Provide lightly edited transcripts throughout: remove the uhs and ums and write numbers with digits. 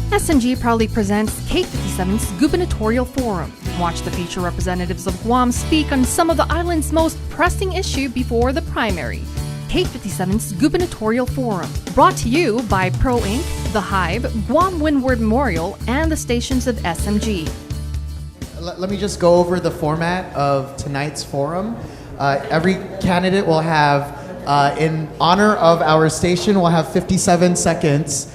SMG proudly presents K57's Gubernatorial Forum. Watch the feature representatives of Guam speak on some of the island's most pressing issue before the primary. K57's Gubernatorial Forum, brought to you by Pro Inc., The Hive, Guam Windward Memorial, and the stations of SMG. Let me just go over the format of tonight's forum. Every candidate will have, in honor of our station, we'll have 57 seconds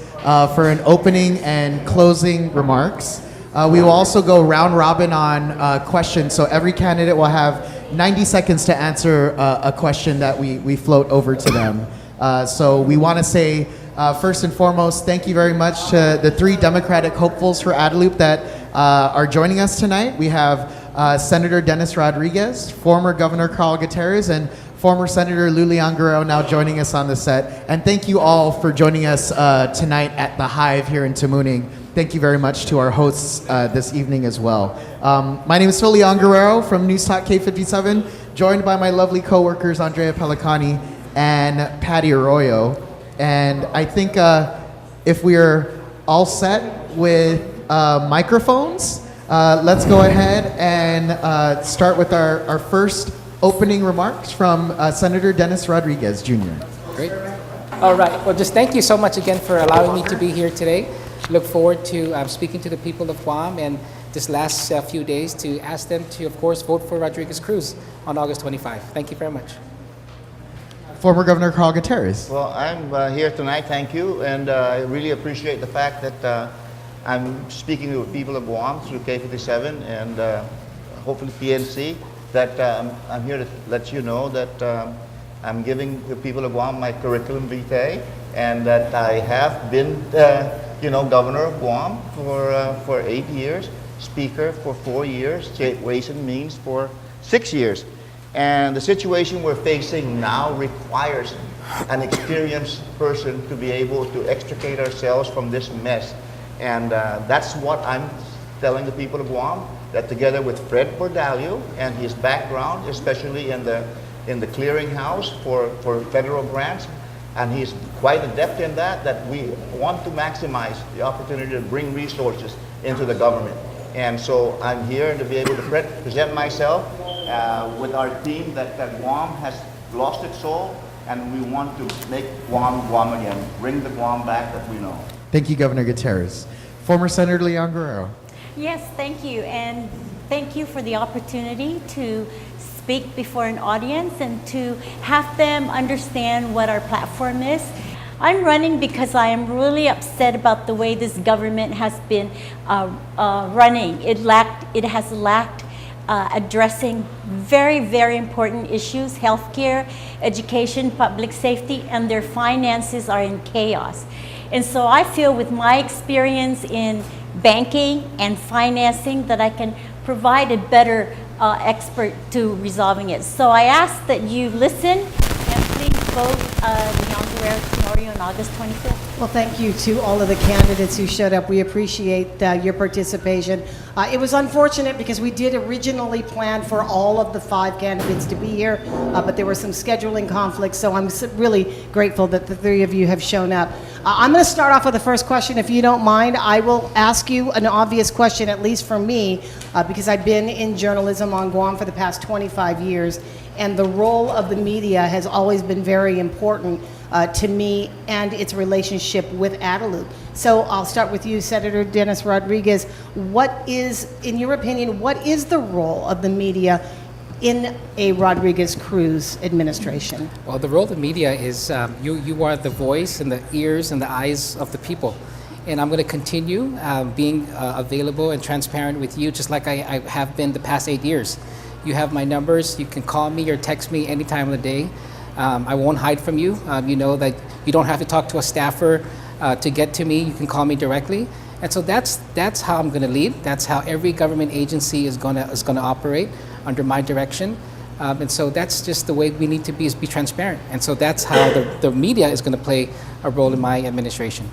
for an opening and closing remarks. We will also go round robin on questions, so every candidate will have 90 seconds to answer a question that we float over to them. So we want to say, first and foremost, thank you very much to the three Democratic hopefuls for Attainable that are joining us tonight. We have Senator Dennis Rodriguez, former Governor Carl Gutierrez, and former Senator Lou Leon Guerrero now joining us on the set. And thank you all for joining us tonight at the Hive here in Tamuning. Thank you very much to our hosts this evening as well. My name is Lou Leon Guerrero from News Talk K57, joined by my lovely co-workers Andrea Pelicani and Patty Arroyo. And I think if we're all set with microphones, let's go ahead and start with our first opening remarks from Senator Dennis Rodriguez, Jr. Great. All right. Well, just thank you so much again for allowing me to be here today. Look forward to speaking to the people of Guam and this last few days to ask them to, of course, vote for Rodriguez Cruz on August 25. Thank you very much. Former Governor Carl Gutierrez. Well, I'm here tonight, thank you, and I really appreciate the fact that I'm speaking to the people of Guam through K57 and hopefully PNC, that I'm here to let you know that I'm giving the people of Guam my curriculum vitae, and that I have been, governor of Guam for 8 years, speaker for 4 years, Ways and Means for 6 years. And the situation we're facing now requires an experienced person to be able to extricate ourselves from this mess. And that's what I'm telling the people of Guam, that together with Fred Bordalio and his background, especially in the clearinghouse for federal grants, and he's quite adept in that we want to maximize the opportunity to bring resources into the government. And so I'm here to be able to present myself with our team that Guam has lost its soul, and we want to make Guam Guam again, bring the Guam back that we know. Thank you, Governor Gutierrez. Former Senator Leon Guerrero. Yes, thank you, and thank you for the opportunity to speak before an audience and to have them understand what our platform is. I'm running because I am really upset about the way this government has been running. It has lacked addressing very, very important issues: healthcare, education, public safety, and their finances are in chaos. And so I feel with my experience in banking and financing that I can provide a better expert to resolving it. So I ask that you listen and please vote Leon Guerrero Tenorio on August 25th. Well, thank you to all of the candidates who showed up. We appreciate your participation. It was unfortunate because we did originally plan for all of the 5 candidates to be here, but there were some scheduling conflicts, so I'm really grateful that the 3 of you have shown up. I'm going to start off with the first question, if you don't mind. I will ask you an obvious question, at least for me, because I've been in journalism on Guam for the past 25 years, and the role of the media has always been very important to me and its relationship with Attainable. So I'll start with you, Senator Dennis Rodriguez. What is, in your opinion, what is the role of the media in a Rodriguez Cruz administration? Well, the role of the media is you are the voice and the ears and the eyes of the people. And I'm going to continue being available and transparent with you, just like I have been the past 8 years. You have my numbers. You can call me or text me any time of the day. I won't hide from you. You know that you don't have to talk to a staffer to get to me. You can call me directly. And so that's how I'm going to lead. That's how every government agency is going to operate under my direction. And so that's just the way we need to be, is be transparent. And so that's how the media is going to play a role in my administration.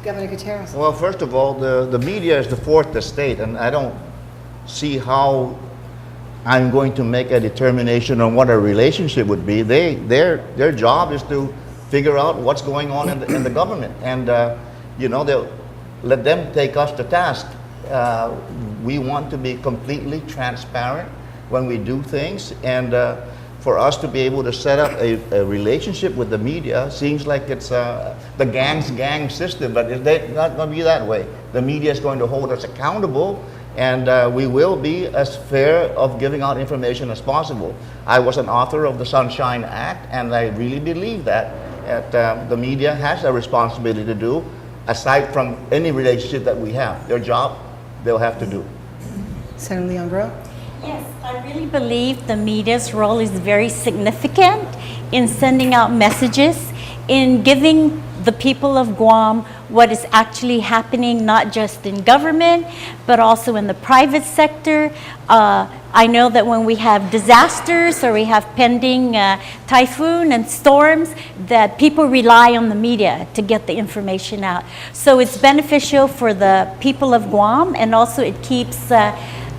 Governor Gutierrez. Well, first of all, the media is the fourth estate, and I don't see how I'm going to make a determination on what a relationship would be. Their job is to figure out what's going on in the government, and let them take us to task. We want to be completely transparent when we do things, and for us to be able to set up a relationship with the media seems like it's the gang's gang system, but it's not going to be that way. The media is going to hold us accountable, and we will be as fair of giving out information as possible. I was an author of the Sunshine Act, and I really believe that the media has a responsibility to do, aside from any relationship that we have. Their job, they'll have to do. Senator Leon Guerrero? Yes, I really believe the media's role is very significant in sending out messages, in giving the people of Guam what is actually happening, not just in government, but also in the private sector. I know that when we have disasters or we have pending typhoon and storms, that people rely on the media to get the information out. So it's beneficial for the people of Guam, and also it keeps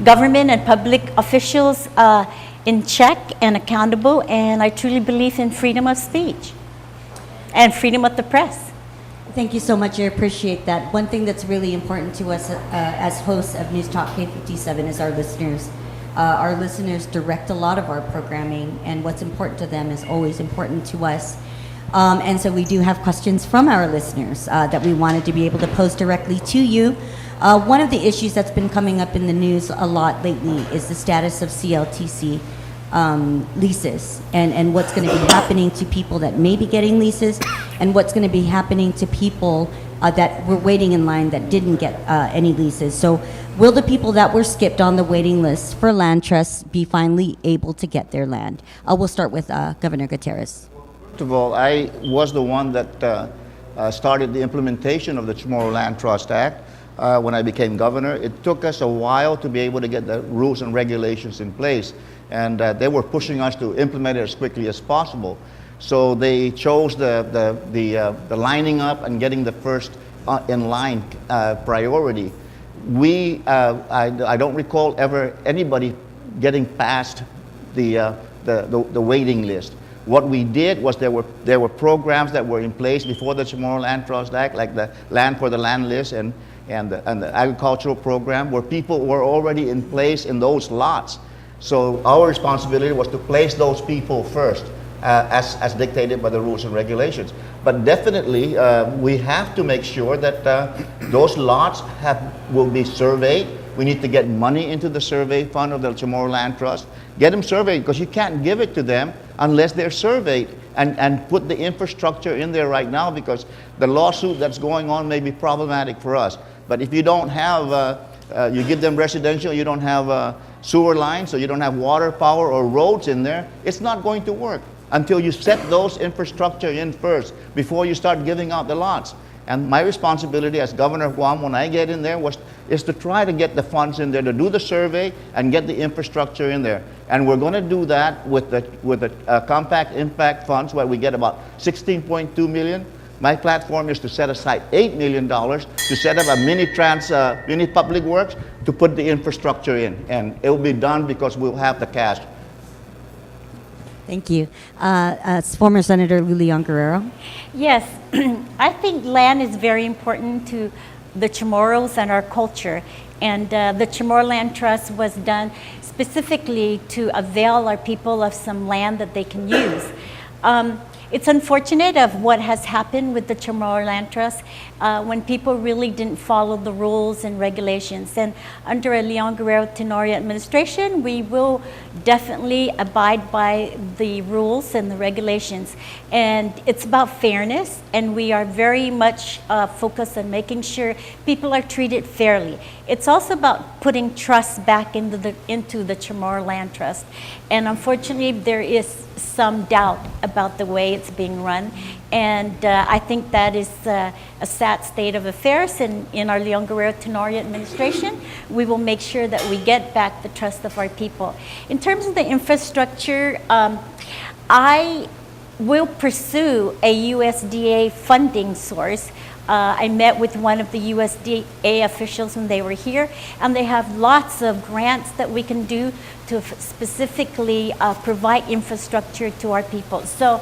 government and public officials in check and accountable, and I truly believe in freedom of speech and freedom of the press. Thank you so much. I appreciate that. One thing that's really important to us as hosts of News Talk K57 is our listeners. Our listeners direct a lot of our programming, and what's important to them is always important to us. And so we do have questions from our listeners that we wanted to be able to pose directly to you. One of the issues that's been coming up in the news a lot lately is the status of CLTC leases, and what's going to be happening to people that may be getting leases, and what's going to be happening to people that were waiting in line that didn't get any leases. So will the people that were skipped on the waiting list for land trusts be finally able to get their land? We'll start with Governor Gutierrez. First of all, I was the one that started the implementation of the Chamorro Land Trust Act. When I became governor, it took us a while to be able to get the rules and regulations in place, and they were pushing us to implement it as quickly as possible. So they chose the lining up and getting the first in line priority. I don't recall ever anybody getting past the waiting list. What we did was there were programs that were in place before the Chamorro Land Trust Act, like the Land for the Land List and the agricultural program, where people were already in place in those lots. So our responsibility was to place those people first, as dictated by the rules and regulations. But definitely, we have to make sure that those lots will be surveyed. We need to get money into the survey fund of the Chamorro Land Trust. Get them surveyed, because you can't give it to them unless they're surveyed, and put the infrastructure in there right now, because the lawsuit that's going on may be problematic for us. But if you don't have, you give them residential, you don't have sewer lines, so you don't have water, power, or roads in there, it's not going to work until you set those infrastructure in first before you start giving out the lots. And my responsibility as governor of Guam, when I get in there, is to try to get the funds in there to do the survey and get the infrastructure in there. And we're going to do that with the compact impact funds, where we get about $16.2 million. My platform is to set aside $8 million to set up a mini public works to put the infrastructure in, and it will be done because we'll have the cash. Thank you. Former Senator Lou Leon Guerrero. Yes, I think land is very important to the Chamorros and our culture. And the Chamorro Land Trust was done specifically to avail our people of some land that they can use. It's unfortunate of what has happened with the Chamorro Land Trust when people really didn't follow the rules and regulations. And under a Leon Guerrero Tenorio administration, we will definitely abide by the rules and the regulations. And it's about fairness, and we are very much focused on making sure people are treated fairly. It's also about putting trust back into the Chamorro Land Trust. And unfortunately, there is some doubt about the way it's being run. And I think that is a sad state of affairs. And in our Leon Guerrero Tenorio administration, we will make sure that we get back the trust of our people. In terms of the infrastructure, I will pursue a USDA funding source. I met with one of the USDA officials when they were here, and they have lots of grants that we can do to specifically provide infrastructure to our people. So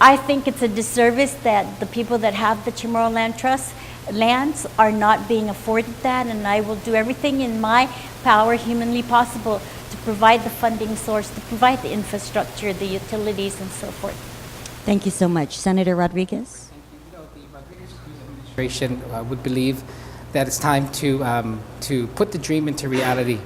I think it's a disservice that the people that have the Chamorro Land Trust lands are not being afforded that, and I will do everything in my power, humanly possible, to provide the funding source, to provide the infrastructure, the utilities, and so forth. Thank you so much. Senator Rodriguez? The administration would believe that it's time to put the dream into reality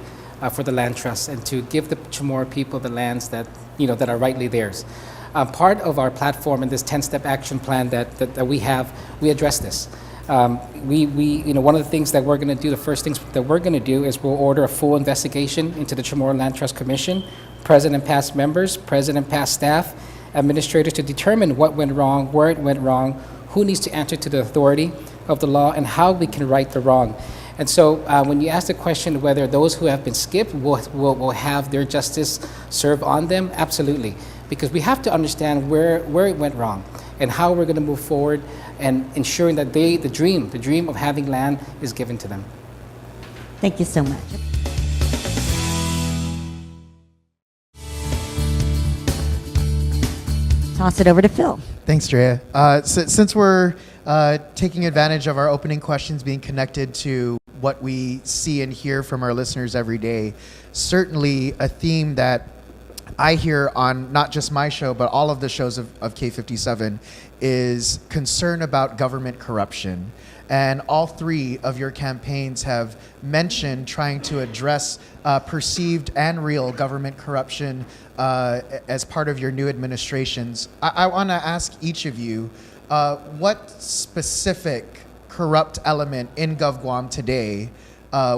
for the land trust and to give the Chamorro people the lands that that are rightly theirs. Part of our platform in this 10-step action plan that we have, we address this. One of the things that we're going to do, the first things that we're going to do is we'll order a full investigation into the Chamorro Land Trust Commission, present and past members, present and past staff, administrators, to determine what went wrong, where it went wrong, who needs to answer to the authority of the law, and how we can right the wrong. And so when you ask the question whether those who have been skipped will have their justice served on them, absolutely. Because we have to understand where it went wrong and how we're going to move forward and ensuring that the dream of having land is given to them. Thank you so much. Toss it over to Phil. Thanks, Drea. Since we're taking advantage of our opening questions being connected to what we see and hear from our listeners every day, certainly a theme that I hear on not just my show, but all of the shows of K57 is concern about government corruption. And all three of your campaigns have mentioned trying to address perceived and real government corruption as part of your new administrations. I want to ask each of you, what specific corrupt element in GovGuam today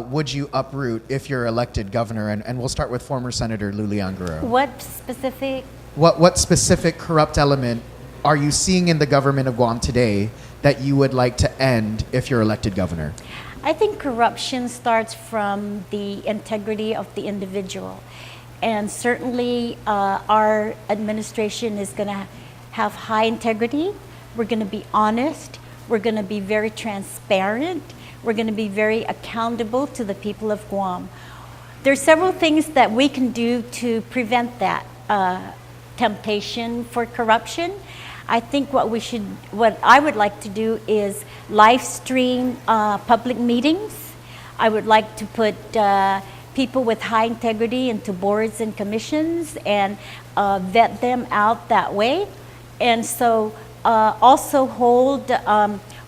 would you uproot if you're elected governor? And we'll start with former Senator Lou Leon Guerrero. What specific? What specific corrupt element are you seeing in the government of Guam today that you would like to end if you're elected governor? I think corruption starts from the integrity of the individual. And certainly our administration is going to have high integrity. We're going to be honest. We're going to be very transparent. We're going to be very accountable to the people of Guam. There's several things that we can do to prevent that temptation for corruption. I think what I would like to do is live stream public meetings. I would like to put people with high integrity into boards and commissions and vet them out that way. And so also hold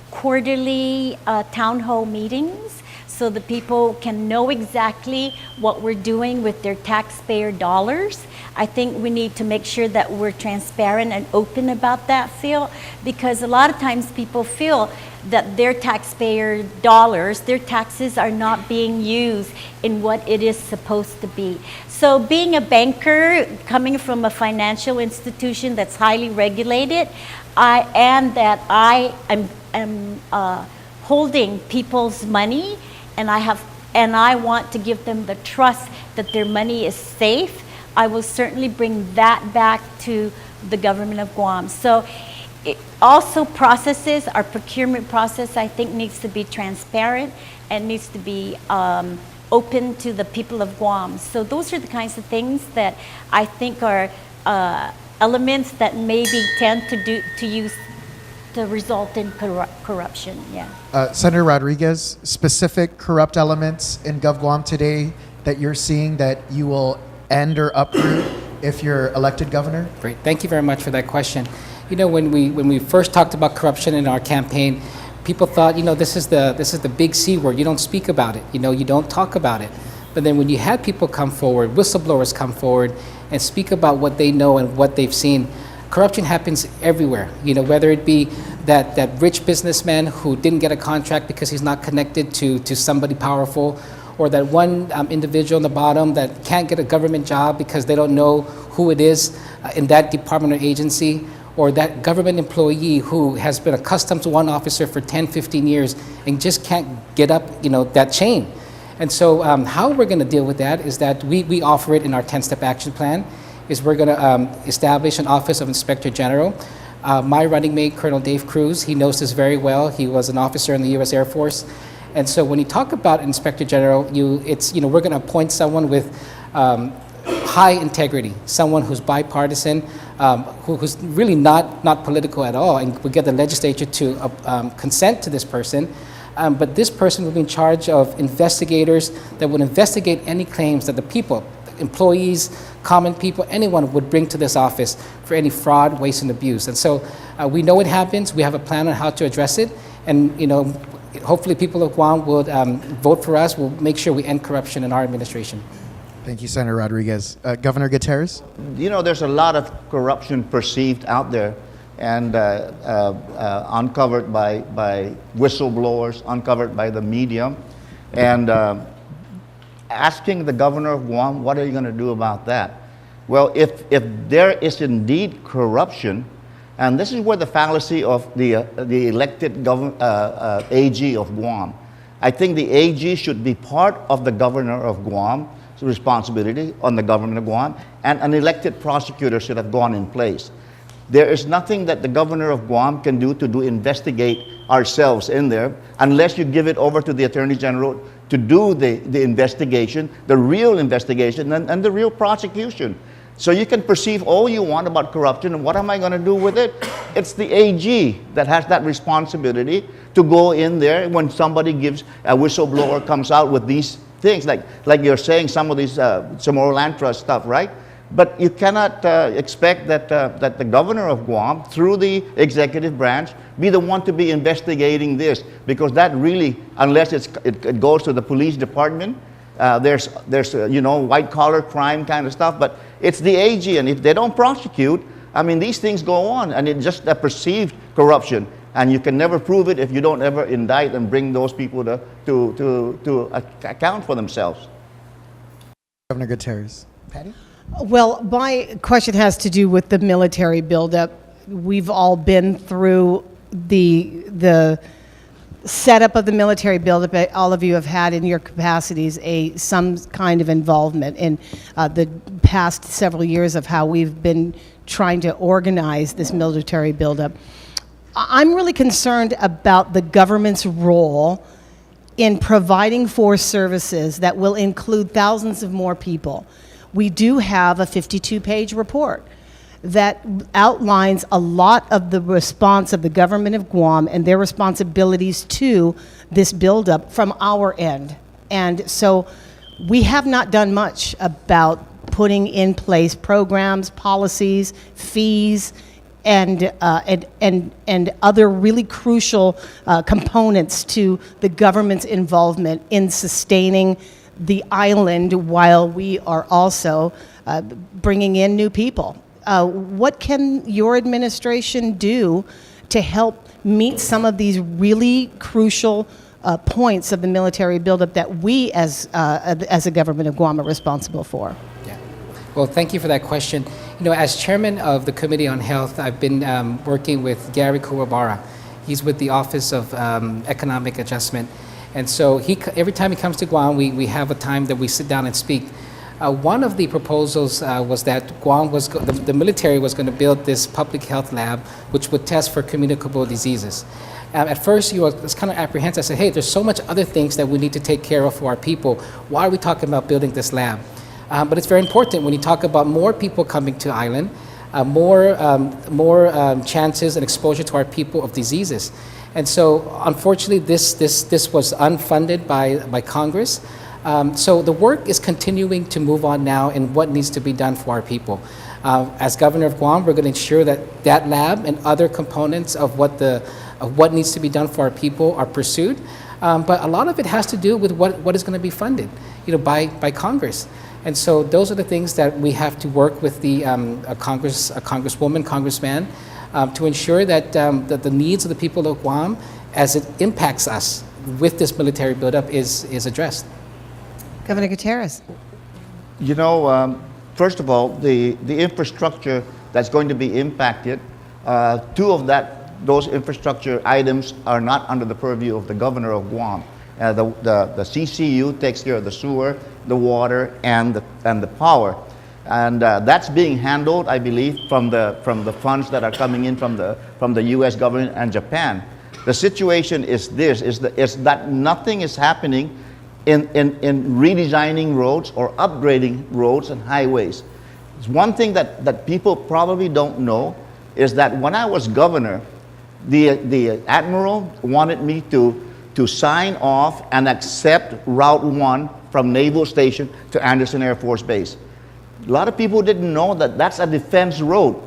quarterly town hall meetings so the people can know exactly what we're doing with their taxpayer dollars. I think we need to make sure that we're transparent and open about that, Phil, because a lot of times people feel that their taxpayer dollars, their taxes are not being used in what it is supposed to be. So being a banker, coming from a financial institution that's highly regulated, I am holding people's money, and I want to give them the trust that their money is safe. I will certainly bring that back to the government of Guam. So also processes, our procurement process, I think needs to be transparent and needs to be open to the people of Guam. So those are the kinds of things that I think are elements that maybe tend to result in corruption. Yeah. Senator Rodriguez, specific corrupt elements in GovGuam today that you're seeing that you will end or uproot if you're elected governor? Great. Thank you very much for that question. When we first talked about corruption in our campaign, people thought, this is the big C word. You don't speak about it. You don't talk about it. But then when you had people come forward, whistleblowers come forward and speak about what they know and what they've seen, corruption happens everywhere. Whether it be that rich businessman who didn't get a contract because he's not connected to somebody powerful, or that one individual on the bottom that can't get a government job because they don't know who it is in that department or agency, or that government employee who has been accustomed to one officer for 10, 15 years and just can't get up, that chain. And so how we're going to deal with that is that we offer it in our 10-step action plan, is we're going to establish an Office of Inspector General. My running mate, Colonel Dave Cruz, he knows this very well. He was an officer in the U.S. Air Force. And so when you talk about Inspector General, we're going to appoint someone with high integrity, someone who's bipartisan, who's really not political at all, and we get the legislature to consent to this person. But this person will be in charge of investigators that would investigate any claims that the people, employees, common people, anyone would bring to this office for any fraud, waste, and abuse. And so we know it happens. We have a plan on how to address it. And hopefully people of Guam will vote for us. We'll make sure we end corruption in our administration. Thank you, Senator Rodriguez. Governor Gutierrez? There's a lot of corruption perceived out there and uncovered by whistleblowers, uncovered by the media. And asking the governor of Guam, what are you going to do about that? Well, if there is indeed corruption, and this is where the fallacy of the elected AG of Guam, I think the AG should be part of the governor of Guam's responsibility on the government of Guam, and an elected prosecutor should have gone in place. There is nothing that the governor of Guam can do investigate ourselves in there unless you give it over to the Attorney General to do the investigation, the real investigation, and the real prosecution. So you can perceive all you want about corruption, and what am I going to do with it? It's the AG that has that responsibility to go in there when somebody gives, a whistleblower comes out with these things, like you're saying, some of these Chamorro Land Trust stuff, right? But you cannot expect that the governor of Guam, through the executive branch, be the one to be investigating this, because that really, unless it goes to the police department, there's white collar crime kind of stuff. But it's the AG, and if they don't prosecute, I mean, these things go on, and it's just a perceived corruption, and you can never prove it if you don't ever indict and bring those people to account for themselves. Governor Gutierrez. Patty? Well, my question has to do with the military buildup. We've all been through the setup of the military buildup. All of you have had in your capacities some kind of involvement in the past several years of how we've been trying to organize this military buildup. I'm really concerned about the government's role in providing force services that will include thousands of more people. We do have a 52-page report that outlines a lot of the response of the government of Guam and their responsibilities to this buildup from our end. And so we have not done much about putting in place programs, policies, fees, and other really crucial components to the government's involvement in sustaining the island while we are also bringing in new people. What can your administration do to help meet some of these really crucial points of the military buildup that we as a government of Guam are responsible for? Yeah. Well, thank you for that question. As chairman of the Committee on Health, I've been working with Gary Kuwabara. He's with the Office of Economic Adjustment. And so every time he comes to Guam, we have a time that we sit down and speak. One of the proposals was that Guam the military was going to build this public health lab, which would test for communicable diseases. At first, I was kind of apprehensive. I said, hey, there's so much other things that we need to take care of for our people. Why are we talking about building this lab? But it's very important when you talk about more people coming to island, more chances and exposure to our people of diseases. And so, unfortunately, this was unfunded by Congress. So the work is continuing to move on now in what needs to be done for our people. As governor of Guam, we're going to ensure that lab and other components of what needs to be done for our people are pursued. But a lot of it has to do with what is going to be funded, by Congress. And so those are the things that we have to work with a congresswoman, congressman, to ensure that the needs of the people of Guam, as it impacts us with this military buildup, is addressed. Governor Gutierrez. First of all, the infrastructure that's going to be impacted, two of those infrastructure items are not under the purview of the governor of Guam. The CCU takes care of the sewer, the water, and the power. And that's being handled, I believe, from the funds that are coming in from the U.S. government and Japan. The situation is that nothing is happening in redesigning roads or upgrading roads and highways. One thing that people probably don't know is that when I was governor, the admiral wanted me to sign off and accept Route 1 from Naval Station to Anderson Air Force Base. A lot of people didn't know that that's a defense road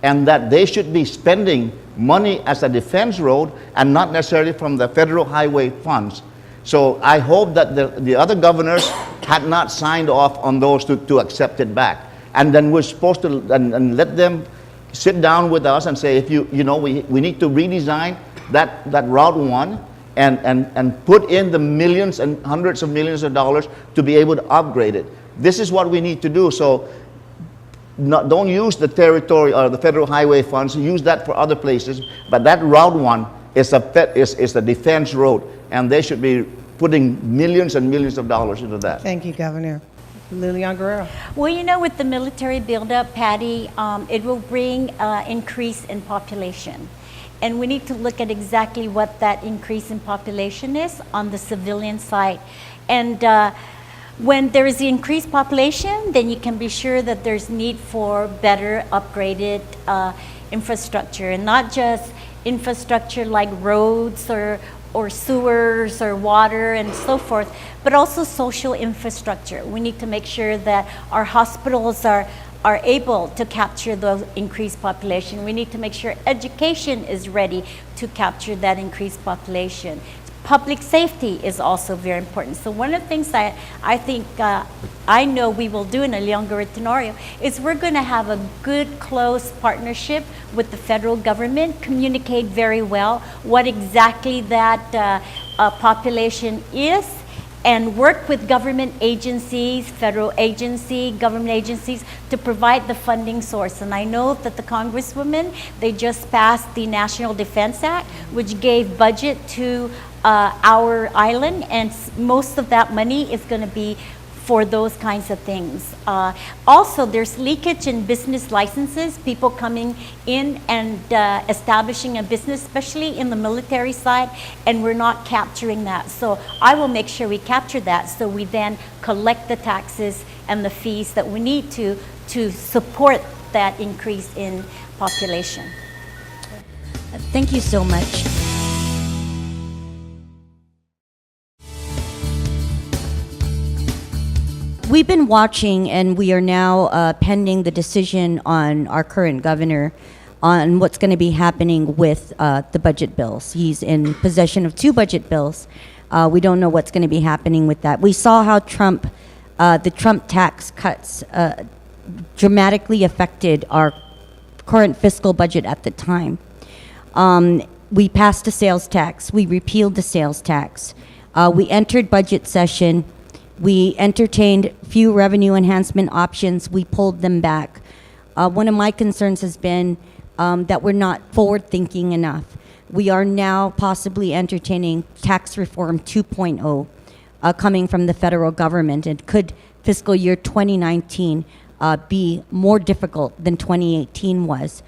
and that they should be spending money as a defense road and not necessarily from the federal highway funds. So I hope that the other governors had not signed off on those to accept it back. And then we're supposed to and let them sit down with us and say, if we need to redesign that Route 1 and put in the millions and hundreds of millions of dollars to be able to upgrade it. This is what we need to do. So don't use the territory or the federal highway funds, use that for other places, but that Route 1 is a defense road, and they should be putting millions and millions of dollars into that. Thank you, Governor. Lou Leon Guerrero. Well, with the military buildup, Patty, it will bring increase in population. And we need to look at exactly what that increase in population is on the civilian side. And when there is the increased population, then you can be sure that there's need for better upgraded infrastructure, and not just infrastructure like roads or sewers or water and so forth, but also social infrastructure. We need to make sure that our hospitals are able to capture the increased population. We need to make sure education is ready to capture that increased population. Public safety is also very important. So one of the things that I think I know we will do in Leon Gubernatorial is we're going to have a good, close partnership with the federal government, communicate very well what exactly that population is, and work with government agencies, federal agency, government agencies to provide the funding source. And I know that the Congresswomen, they just passed the National Defense Act, which gave budget to our island, and most of that money is going to be for those kinds of things. Also, there's leakage in business licenses, people coming in and establishing a business, especially in the military side, and we're not capturing that. So I will make sure we capture that, so we then collect the taxes and the fees that we need to support that increase in population. Thank you so much. We've been watching, and we are now pending the decision on our current governor on what's going to be happening with the budget bills. He's in possession of 2 budget bills. We don't know what's going to be happening with that. We saw how the Trump tax cuts dramatically affected our current fiscal budget at the time. We passed a sales tax. We repealed the sales tax. We entered budget session. We entertained few revenue enhancement options. We pulled them back. One of my concerns has been that we're not forward-thinking enough. We are now possibly entertaining tax reform 2.0 coming from the federal government. And could fiscal year 2019 be more difficult than 2018 was?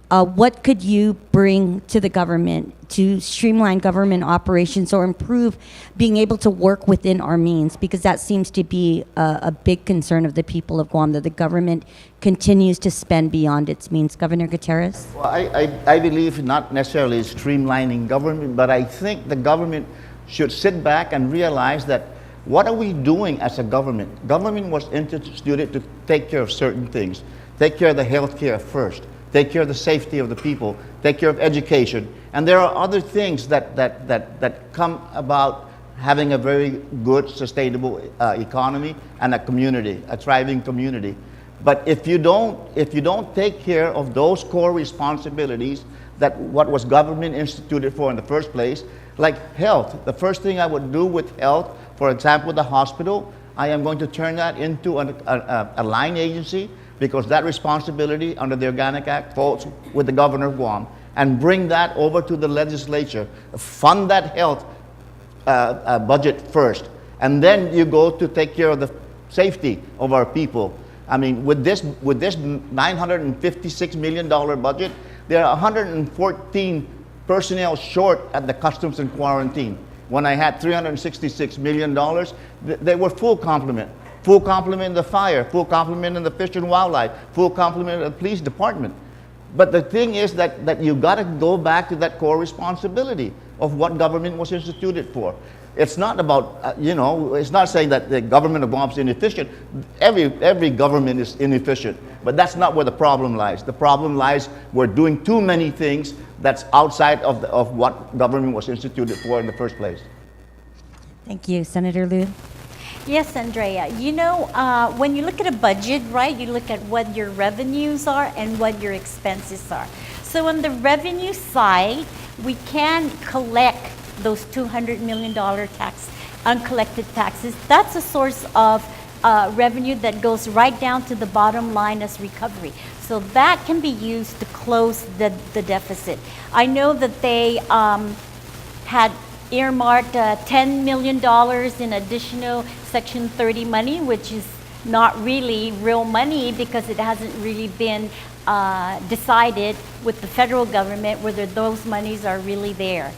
What could you bring to the government to streamline government operations or improve being able to work within our means? Because that seems to be a big concern of the people of Guam, that the government continues to spend beyond its means. Governor Gutierrez? Well, I believe not necessarily streamlining government, but I think the government should sit back and realize that what are we doing as a government? Government was instituted to take care of certain things. Take care of the health care first. Take care of the safety of the people, take care of education. And there are other things that come about having a very good, sustainable economy and a community, a thriving community. But if you don't take care of those core responsibilities that what was government instituted for in the first place, like health, the first thing I would do with health, for example, the hospital, I am going to turn that into a line agency, because that responsibility under the Organic Act falls with the governor of Guam, and bring that over to the legislature, fund that health budget first, and then you go to take care of the safety of our people. I mean, with this $956 million budget, there are 114 personnel short at the Customs and Quarantine. When I had $366 million, they were full complement. full complement in the fire, full complement in the fish and wildlife, full complement in the police department. But the thing is that you've got to go back to that core responsibility of what government was instituted for. It's not about, it's not saying that the government of Guam is inefficient. Every government is inefficient, but that's not where the problem lies. The problem lies we're doing too many things that's outside of what government was instituted for in the first place. Thank you. Senator Lou? Yes, Andrea. When you look at a budget, right, you look at what your revenues are and what your expenses are. So on the revenue side, we can collect those $200 million uncollected taxes. That's a source of revenue that goes right down to the bottom line as recovery. So that can be used to close the deficit. I know that they had earmarked $10 million in additional Section 30 money, which is not really real money because it hasn't really been decided with the federal government whether those monies are really there.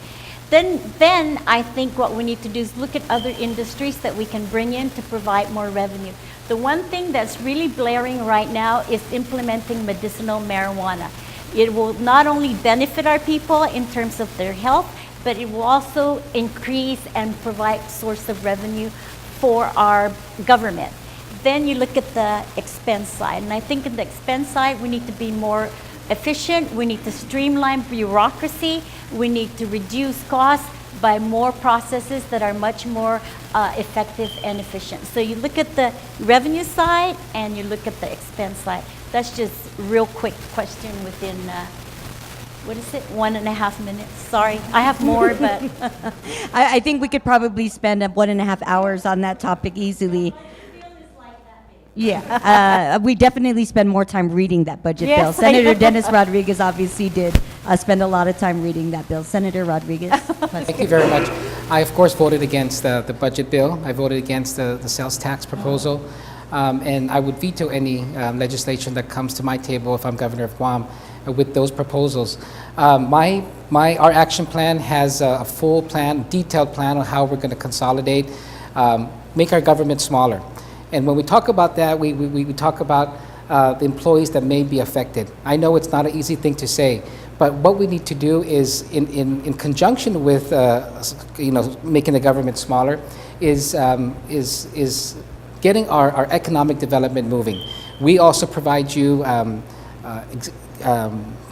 Then I think what we need to do is look at other industries that we can bring in to provide more revenue. The one thing that's really blaring right now is implementing medicinal marijuana. It will not only benefit our people in terms of their health, but it will also increase and provide source of revenue for our government. Then you look at the expense side, and I think in the expense side we need to be more efficient, we need to streamline bureaucracy, we need to reduce costs by more processes that are much more effective and efficient. So you look at the revenue side and you look at the expense side. That's just real quick question within, 1.5 minutes? Sorry, I have more, but. I think we could probably spend 1.5 hours on that topic easily. Yeah, we definitely spend more time reading that budget bill. Yes, I Senator know. Dennis Rodriguez obviously did spend a lot of time reading that bill. Senator Rodriguez? Thank you very much. I, of course, voted against the budget bill. I voted against the sales tax proposal. And I would veto any legislation that comes to my table if I'm governor of Guam with those proposals. Our action plan has a full plan, detailed plan on how we're going to consolidate, make our government smaller. And when we talk about that, we talk about the employees that may be affected. I know it's not an easy thing to say, but what we need to do is, in conjunction with making the government smaller, is getting our economic development moving. We also provide you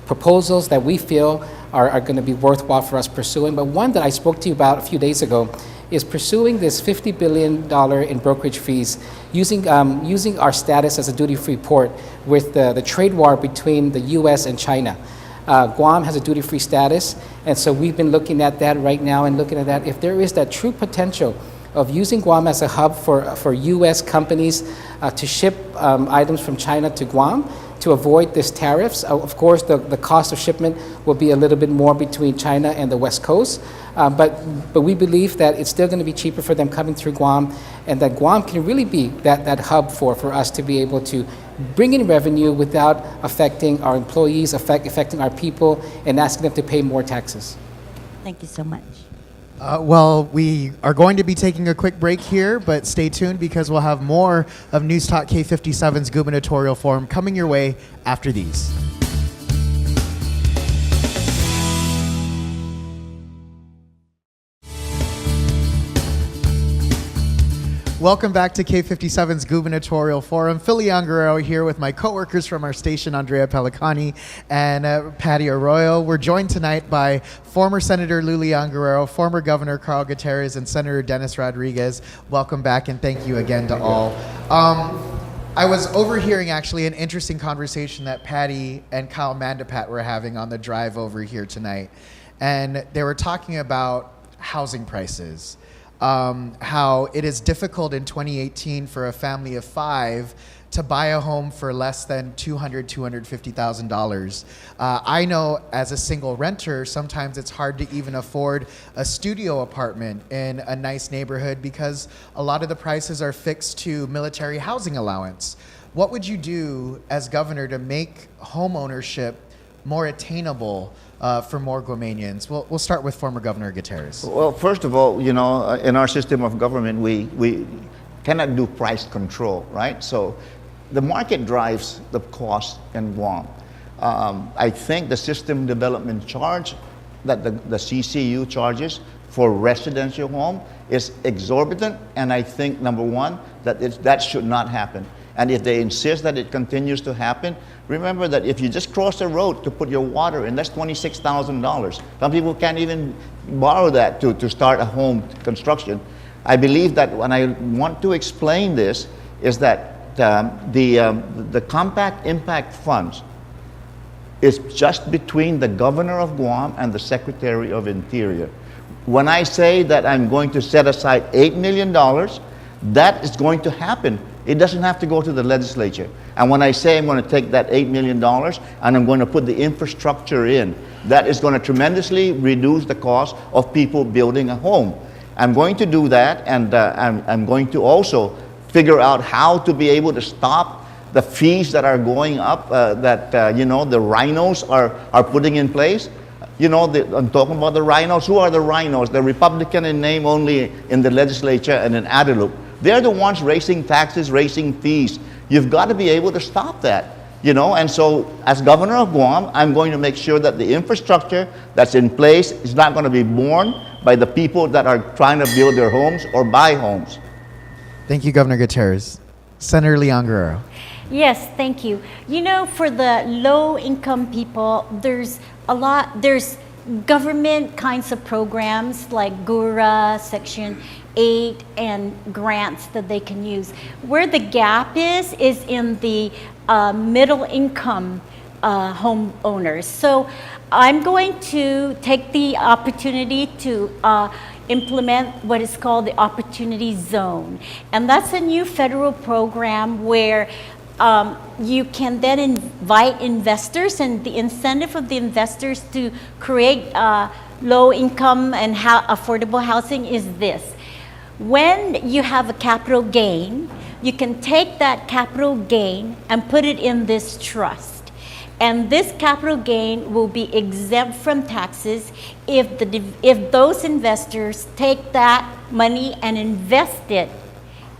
proposals that we feel are going to be worthwhile for us pursuing. But one that I spoke to you about a few days ago is pursuing this $50 billion in brokerage fees, using our status as a duty-free port with the trade war between the U.S. and China. Guam has a duty-free status, and so we've been looking at that right now and looking at that. If there is that true potential of using Guam as a hub for U.S. companies to ship items from China to Guam, to avoid these tariffs. Of course, the cost of shipment will be a little bit more between China and the West Coast, but we believe that it's still going to be cheaper for them coming through Guam, and that Guam can really be that hub for us to be able to bring in revenue without affecting our employees, affecting our people, and asking them to pay more taxes. Thank you so much. Well, we are going to be taking a quick break here, but stay tuned because we'll have more of News Talk K57's Gubernatorial Forum coming your way after these. Welcome back to K57's Gubernatorial Forum. Lou Leon Guerrero here with my coworkers from our station, Andrea Pelicani and Patty Arroyo. We're joined tonight by former Senator Lou Leon Guerrero, former Governor Carl Gutierrez, and Senator Dennis Rodriguez. Welcome back, and thank you again to all. I was overhearing actually an interesting conversation that Patty and Kyle Mandapat were having on the drive over here tonight. And they were talking about housing prices. How it is difficult in 2018 for a family of 5 to buy a home for less than $250,000. I know as a single renter, sometimes it's hard to even afford a studio apartment in a nice neighborhood because a lot of the prices are fixed to military housing allowance. What would you do as governor to make home ownership more attainable for more Guamanians? We'll start with former Governor Gutierrez. Well, first of all, in our system of government, we cannot do price control, right? So the market drives the cost in Guam. I think the system development charge that the CCU charges for residential home is exorbitant, and I think, number one, that should not happen. And if they insist that it continues to happen, remember that if you just cross the road to put your water in, that's $26,000. Some people can't even borrow that to start a home construction. I believe that when I want to explain this is that the Compact Impact Funds is just between the Governor of Guam and the Secretary of Interior. When I say that I'm going to set aside $8 million, that is going to happen. It doesn't have to go to the legislature. And when I say I'm going to take that $8 million and I'm going to put the infrastructure in, that is going to tremendously reduce the cost of people building a home. I'm going to do that, and I'm going to also figure out how to be able to stop the fees that are going up the rhinos are putting in place. I'm talking about the rhinos. Who are the rhinos? The Republican in name only in the legislature and in Attainable. They're the ones raising taxes, raising fees. You've got to be able to stop that, And so, as Governor of Guam, I'm going to make sure that the infrastructure that's in place is not going to be borne by the people that are trying to build their homes or buy homes. Thank you, Governor Gutierrez. Senator Leon Guerrero. Yes, thank you. For the low-income people, there's government kinds of programs like GURA, Section 8, and grants that they can use. Where the gap is in the middle-income homeowners. So I'm going to take the opportunity to implement what is called the Opportunity Zone. And that's a new federal program where you can then invite investors, and the incentive of the investors to create low income and affordable housing is this. When you have a capital gain, you can take that capital gain and put it in this trust. And this capital gain will be exempt from taxes if those investors take that money and invest it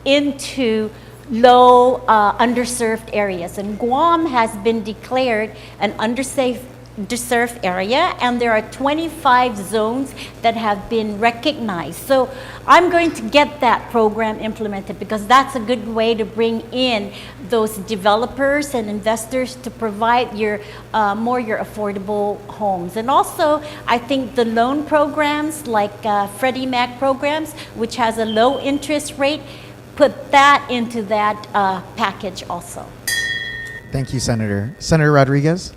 into low, underserved areas. And Guam has been declared an underserved area, and there are 25 zones that have been recognized. So I'm going to get that program implemented because that's a good way to bring in those developers and investors to provide your affordable homes. And also, I think the loan programs like Freddie Mac programs, which has a low interest rate, put that into that package also. Thank you, Senator. Senator Rodriguez.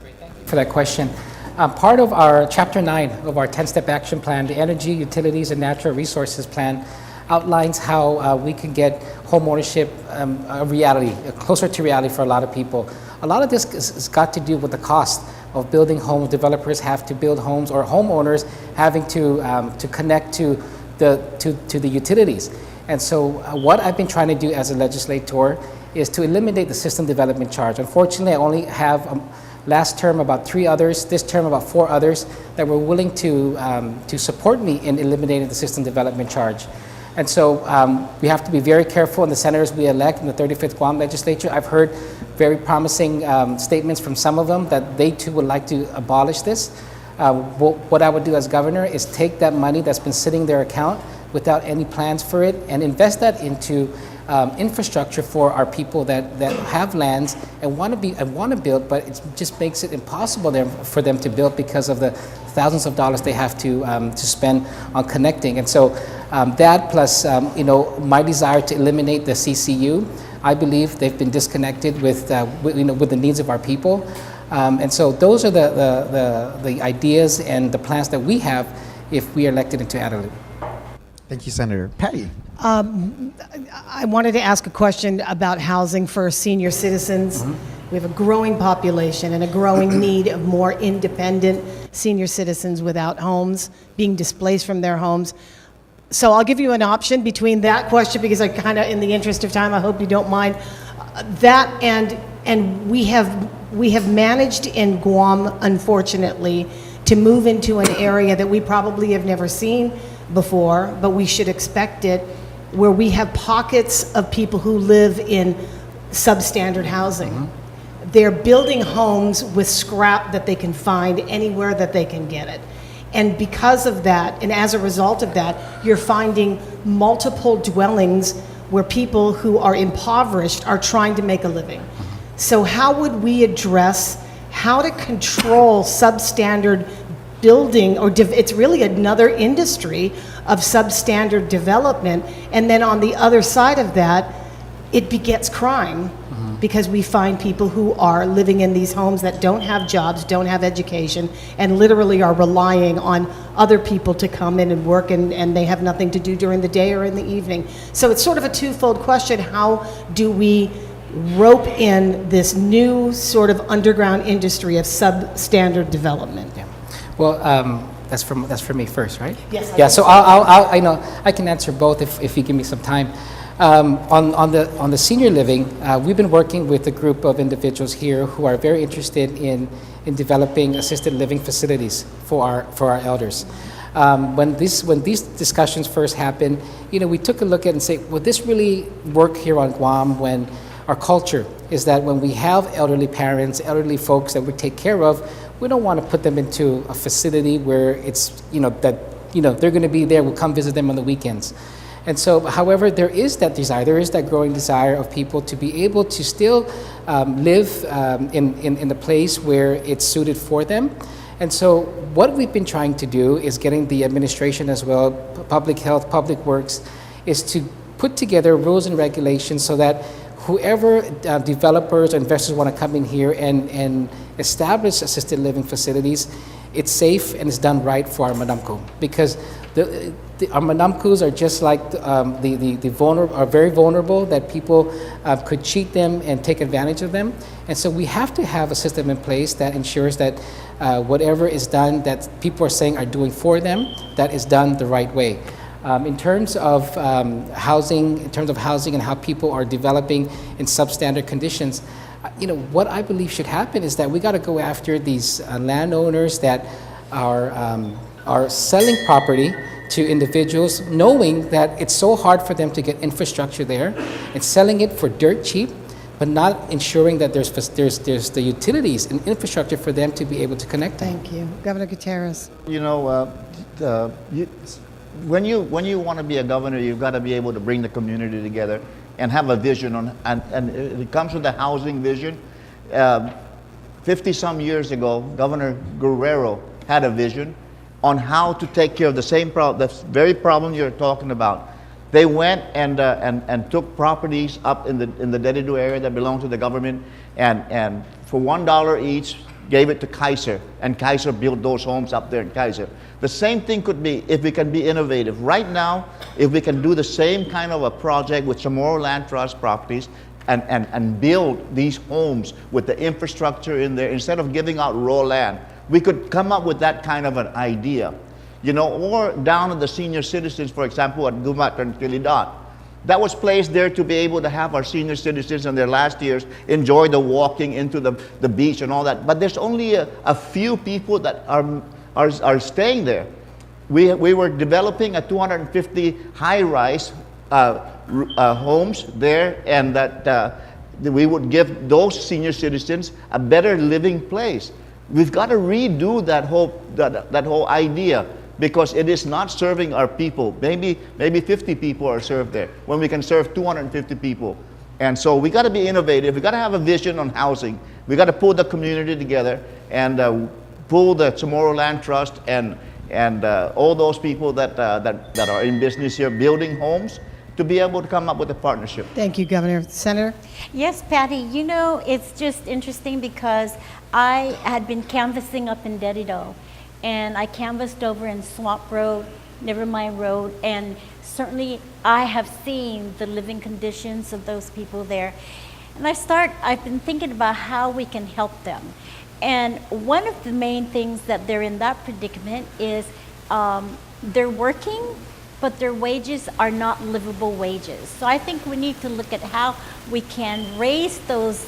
For that question. Part of our Chapter 9 of our 10-step action plan, the Energy, Utilities, and Natural Resources Plan, outlines how we can get home ownership a reality, closer to reality for a lot of people. A lot of this has got to do with the cost of building homes. Developers have to build homes, or homeowners having to connect to the utilities. And so what I've been trying to do as a legislator is to eliminate the system development charge. Unfortunately, I only have last term about 3 others, this term about 4 others that were willing to support me in eliminating the system development charge. And so we have to be very careful in the senators we elect in the 35th Guam legislature. I've heard very promising statements from some of them that they too would like to abolish this. What I would do as governor is take that money that's been sitting in their account without any plans for it and invest that into infrastructure for our people that have lands and want to build, but it just makes it impossible for them to build because of the thousands of dollars they have to spend on connecting. And so that plus my desire to eliminate the CCU, I believe they've been disconnected with the needs of our people. And so those are the ideas and the plans that we have if we are elected into Attainable. Thank you, Senator. Patty. I wanted to ask a question about housing for senior citizens. Mm-hmm. We have a growing population and a growing need of more independent senior citizens without homes, being displaced from their homes. So I'll give you an option between that question, because I kind of, in the interest of time, I hope you don't mind, that and we have managed in Guam, unfortunately, to move into an area that we probably have never seen before, but we should expect it, where we have pockets of people who live in substandard housing. They're building homes with scrap that they can find anywhere that they can get it. And because of that, and as a result of that, you're finding multiple dwellings where people who are impoverished are trying to make a living. So how would we address how to control substandard building, or it's really another industry of substandard development, and then on the other side of that, it begets crime, because we find people who are living in these homes that don't have jobs, don't have education, and literally are relying on other people to come in and work, and they have nothing to do during the day or in the evening. So it's sort of a twofold question. How do we rope in this new sort of underground industry of substandard development? Yeah. Well, that's for me first, right? Yes. Yeah. So I know I can answer both if you give me some time. On the senior living, we've been working with a group of individuals here who are very interested in developing assisted living facilities for our elders. When these discussions first happened, we took a look at it and say, would this really work here on Guam, when our culture is that when we have elderly parents, elderly folks that we take care of, we don't want to put them into a facility where it's they're going to be there. We'll come visit them on the weekends. And so, however, there is that growing desire of people to be able to still live in the place where it's suited for them. And so what we've been trying to do is getting the administration as well, public health, public works, is to put together rules and regulations so that whoever developers or investors want to come in here and establish assisted living facilities, it's safe and it's done right for our manamku. Because our manamkus are just like are very vulnerable, that people could cheat them and take advantage of them. And so we have to have a system in place that ensures that whatever is done that people are saying are doing for them, that is done the right way. In terms of housing and how people are developing in substandard conditions, what I believe should happen is that we got to go after these landowners that are selling property to individuals, knowing that it's so hard for them to get infrastructure there, and selling it for dirt cheap, but not ensuring that there's the utilities and infrastructure for them to be able to connect them. Thank you. Governor Gutierrez. When you want to be a governor, you've got to be able to bring the community together and have a vision and it comes with the housing vision. 50-some years ago, Governor Guerrero had a vision on how to take care of the very problem you're talking about. They went and took properties up in the Dedido area that belonged to the government, and for $1 each, gave it to Kaiser, and Kaiser built those homes up there in Kaiser. The same thing could be if we can be innovative. Right now, if we can do the same kind of a project with Chamorro Land Trust properties and build these homes with the infrastructure in there, instead of giving out raw land, we could come up with that kind of an idea. Or down at the senior citizens, for example, at Gubernatorial. That was placed there to be able to have our senior citizens in their last years enjoy the walking into the beach and all that. But there's only a few people that are staying there. We were developing a 250 high-rise homes there, and that we would give those senior citizens a better living place. We've got to redo that whole idea, because it is not serving our people. Maybe 50 people are served there, when we can serve 250 people. And so we got to be innovative. We got to have a vision on housing. We got to pull the community together and pull the Chamorro Land Trust and all those people that are in business here building homes, to be able to come up with a partnership. Thank you, Governor. Senator? Yes, Patty, it's just interesting because I had been canvassing up in Dedido, and I canvassed over in Swamp Road, Nevermind Road, and certainly I have seen the living conditions of those people there. And I've been thinking about how we can help them. And one of the main things that they're in that predicament is they're working, but their wages are not livable wages. So I think we need to look at how we can raise those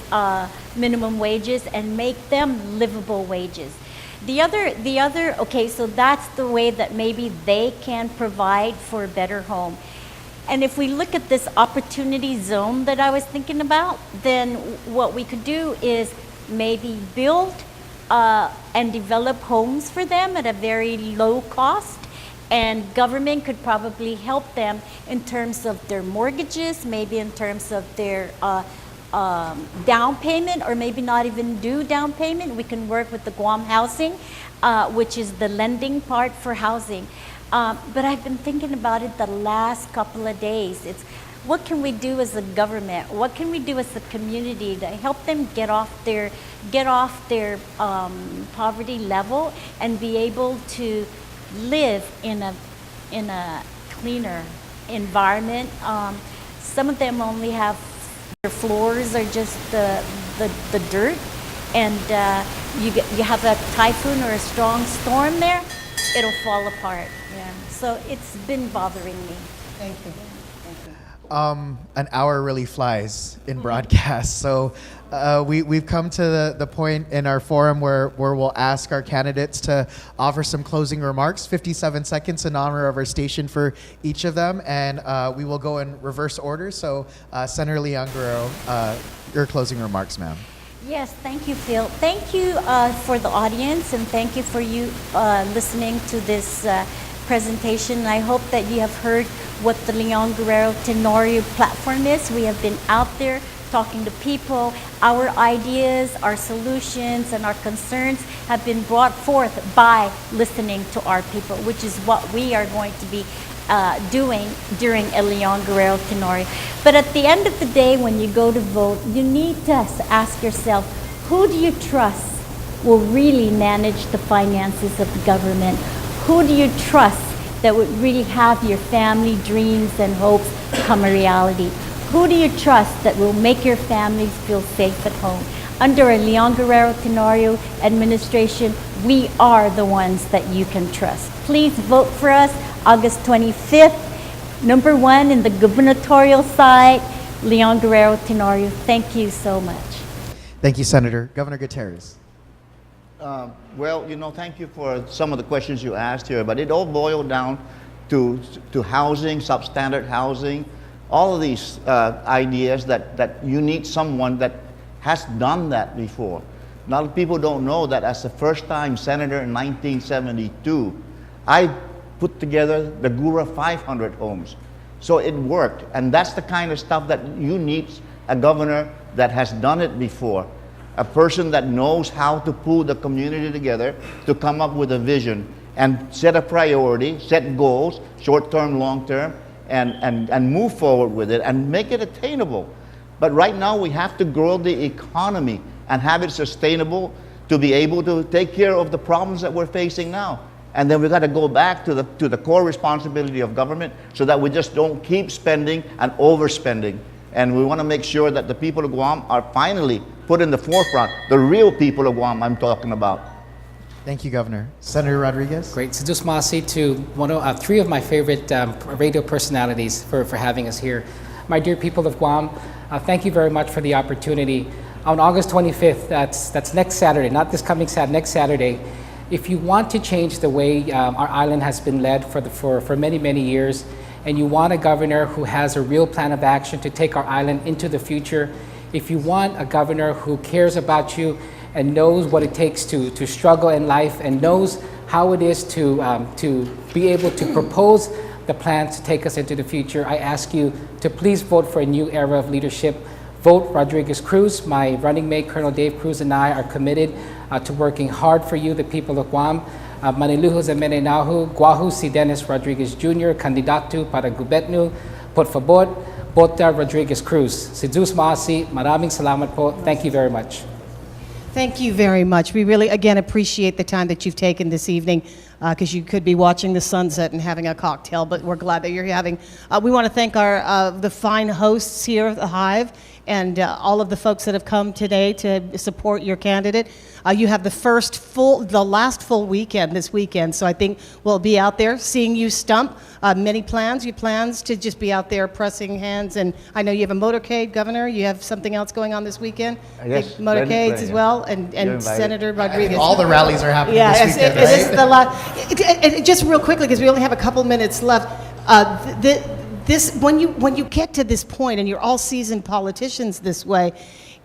minimum wages and make them livable wages. Okay, so that's the way that maybe they can provide for a better home. And if we look at this opportunity zone that I was thinking about, then what we could do is maybe build and develop homes for them at a very low cost. And government could probably help them in terms of their mortgages, maybe in terms of their down payment, or maybe not even do down payment. We can work with the Guam Housing, which is the lending part for housing. But I've been thinking about it the last couple of days. It's what can we do as a government? What can we do as a community to help them get off their poverty level and be able to live in a cleaner environment? Some of them only have their floors are just the dirt, and you have a typhoon or a strong storm there, it'll fall apart. Yeah. So it's been bothering me. Thank you. An hour really flies in broadcast. So we've come to the point in our forum where we'll ask our candidates to offer some closing remarks, 57 seconds in honor of our station for each of them. And we will go in reverse order. So Senator Leon Guerrero, your closing remarks, ma'am. Yes, thank you, Phil. Thank you for the audience, and thank you for you listening to this presentation. I hope that you have heard what the Leon Guerrero Tenorio platform is. We have been out there talking to people. Our ideas, our solutions, and our concerns have been brought forth by listening to our people, which is what we are going to be doing during a Leon Guerrero Tenorio. But at the end of the day, when you go to vote, you need to ask yourself, who do you trust will really manage the finances of the government? Who do you trust that would really have your family dreams and hopes become a reality? Who do you trust that will make your families feel safe at home? Under a Leon Guerrero Tenorio administration, we are the ones that you can trust. Please vote for us August 25th, number 1 in the gubernatorial side, Leon Guerrero Tenorio. Thank you so much. Thank you, Senator. Governor Gutierrez. Well, thank you for some of the questions you asked here, but it all boiled down to housing, substandard housing, all of these ideas that you need someone that has done that before. A lot of people don't know that as a first-time senator in 1972, I put together the Gura 500 homes. So it worked, and that's the kind of stuff that you need a governor that has done it before. A person that knows how to pull the community together to come up with a vision and set a priority, set goals, short-term, long-term, and move forward with it and make it attainable. But right now we have to grow the economy and have it sustainable to be able to take care of the problems that we're facing now. And then we've got to go back to the core responsibility of government so that we just don't keep spending and overspending. And we want to make sure that the people of Guam are finally put in the forefront, the real people of Guam I'm talking about. Thank you, Governor. Senator Rodriguez. Great. Sedus Masi to three of my favorite radio personalities for having us here. My dear people of Guam, thank you very much for the opportunity. On August 25th, that's next Saturday, not this coming Saturday, next Saturday, if you want to change the way our island has been led for many, many years, and you want a governor who has a real plan of action to take our island into the future, if you want a governor who cares about you and knows what it takes to struggle in life and knows how it is to be able to propose the plans to take us into the future, I ask you to please vote for a new era of leadership. Vote Rodriguez Cruz. My running mate, Colonel Dave Cruz, and I are committed to working hard for you, the people of Guam. Maniluho sa Menenahu, Guahu si Dennis Rodriguez Jr., candidato para gubernador. Por favor, vota Rodriguez Cruz. Si Zeus Maasi, maraming salamat po. Thank you very much. Thank you very much. We really, again, appreciate the time that you've taken this evening, because you could be watching the sunset and having a cocktail, but we're glad that you're having. We want to thank the fine hosts here at the Hive and all of the folks that have come today to support your candidate. You have the last full weekend this weekend, so I think we'll be out there seeing you stump. Many plans, you plans to just be out there pressing hands, and I know you have a motorcade, Governor. You have something else going on this weekend? Yes, Big motorcades as well, and Senator Rodriguez. All the rallies are happening this weekend, right? Just real quickly, because we only have a couple minutes left. this when you get to this point and you're all seasoned politicians this way,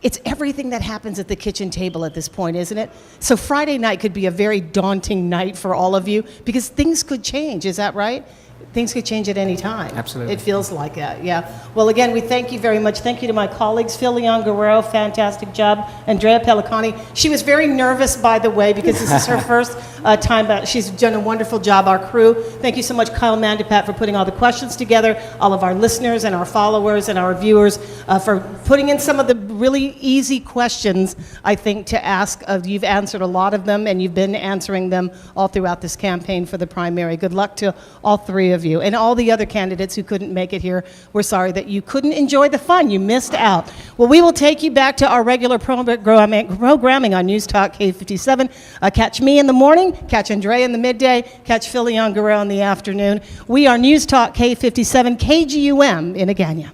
it's everything that happens at the kitchen table at this point, isn't it? So Friday night could be a very daunting night for all of you because things could change. Is that right? Things could change at any time. Absolutely. It feels like that, yeah. Well, again, we thank you very much. Thank you to my colleagues, Lou Leon Guerrero, fantastic job. Andrea Pellicani. She was very nervous, by the way, because this is her first time out. She's done a wonderful job. Our crew, thank you so much, Kyle Mandipat, for putting all the questions together, all of our listeners and our followers and our viewers for putting in some of the really easy questions, I think, to ask. You've answered a lot of them, and you've been answering them all throughout this campaign for the primary. Good luck to all three of you. And all the other candidates who couldn't make it here, we're sorry that you couldn't enjoy the fun. You missed out. Well, we will take you back to our regular programming on News Talk K57. Catch me in the morning, catch Andrea in the midday, catch Lou Leon Guerrero in the afternoon. We are News Talk K57, KGUM in Agana.